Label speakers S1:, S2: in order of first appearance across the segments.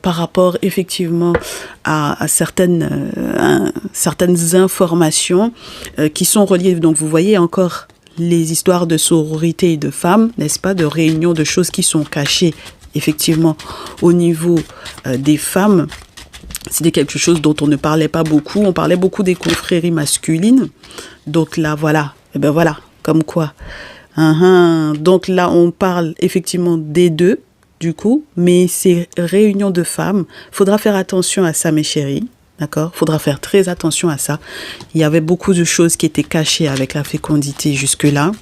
S1: par rapport effectivement à certaines informations qui sont reliées. Donc vous voyez encore les histoires de sororité et de femmes, n'est-ce pas, de réunions, de choses qui sont cachées effectivement au niveau des femmes. C'était quelque chose dont on ne parlait pas beaucoup. On parlait beaucoup des confréries masculines. Donc là, voilà. Et ben voilà, comme quoi. Donc là, on parle effectivement des deux, du coup. Mais ces réunions de femmes, faudra faire attention à ça, mes chéris. D'accord? Faudra faire très attention à ça. Il y avait beaucoup de choses qui étaient cachées avec la fécondité jusque-là.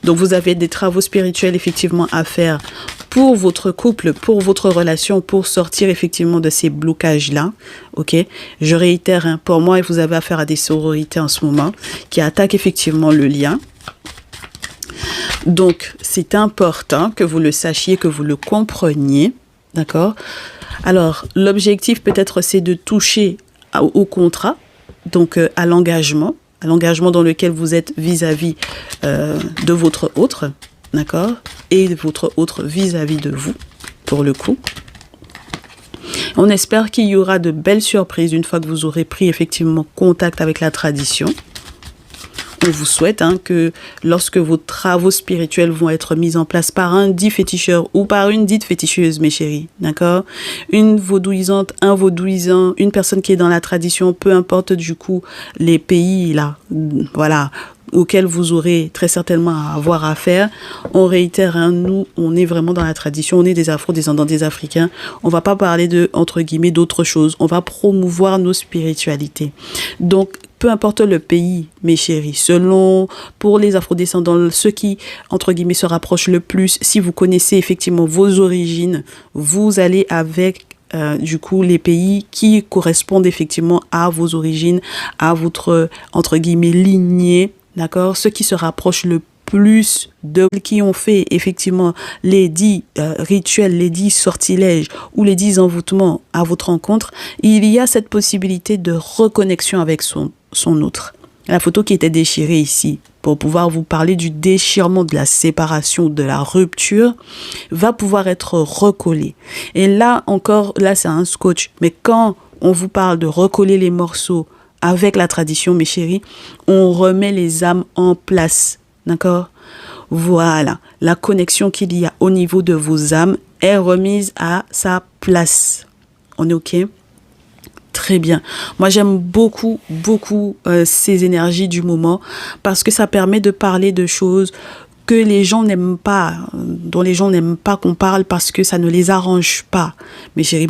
S1: Donc, vous avez des travaux spirituels effectivement à faire pour votre couple, pour votre relation, pour sortir effectivement de ces blocages-là. Ok? Je réitère, hein, pour moi, vous avez affaire à des sororités en ce moment qui attaquent effectivement le lien. Donc, c'est important que vous le sachiez, que vous le compreniez. D'accord? Alors, l'objectif peut-être, c'est de toucher au contrat, donc à l'engagement dans lequel vous êtes vis-à-vis de votre autre, d'accord, et votre autre vis-à-vis de vous, pour le coup. On espère qu'il y aura de belles surprises une fois que vous aurez pris effectivement contact avec la tradition. On vous souhaite que lorsque vos travaux spirituels vont être mis en place par un dit féticheur ou par une dite féticheuse, mes chéris, d'accord? Une vaudouisante, un vaudouisant, une personne qui est dans la tradition, peu importe du coup les pays là, voilà, auxquels vous aurez très certainement à avoir affaire. On réitère, nous, on est vraiment dans la tradition, on est des Afro-descendants, des Africains. On va pas parler de, entre guillemets, d'autres choses. On va promouvoir nos spiritualités. Donc, peu importe le pays, mes chéris, selon, pour les Afro-descendants, ceux qui, entre guillemets, se rapprochent le plus, si vous connaissez effectivement vos origines, vous allez avec du coup les pays qui correspondent effectivement à vos origines, à votre, entre guillemets, lignée, d'accord, ceux qui se rapprochent le plus de qui ont fait effectivement les dits rituels, les dits sortilèges ou les dits envoûtements à votre rencontre, il y a cette possibilité de reconnexion avec son autre. La photo qui était déchirée ici, pour pouvoir vous parler du déchirement, de la séparation, de la rupture, va pouvoir être recollée. Et là encore, là c'est un scotch, mais quand on vous parle de recoller les morceaux avec la tradition, mes chéris, on remet les âmes en place. D'accord? Voilà. La connexion qu'il y a au niveau de vos âmes est remise à sa place. On est OK? Très bien. Moi, j'aime beaucoup ces énergies du moment parce que ça permet de parler de choses que les gens n'aiment pas, dont les gens n'aiment pas qu'on parle parce que ça ne les arrange pas. Mes chéris,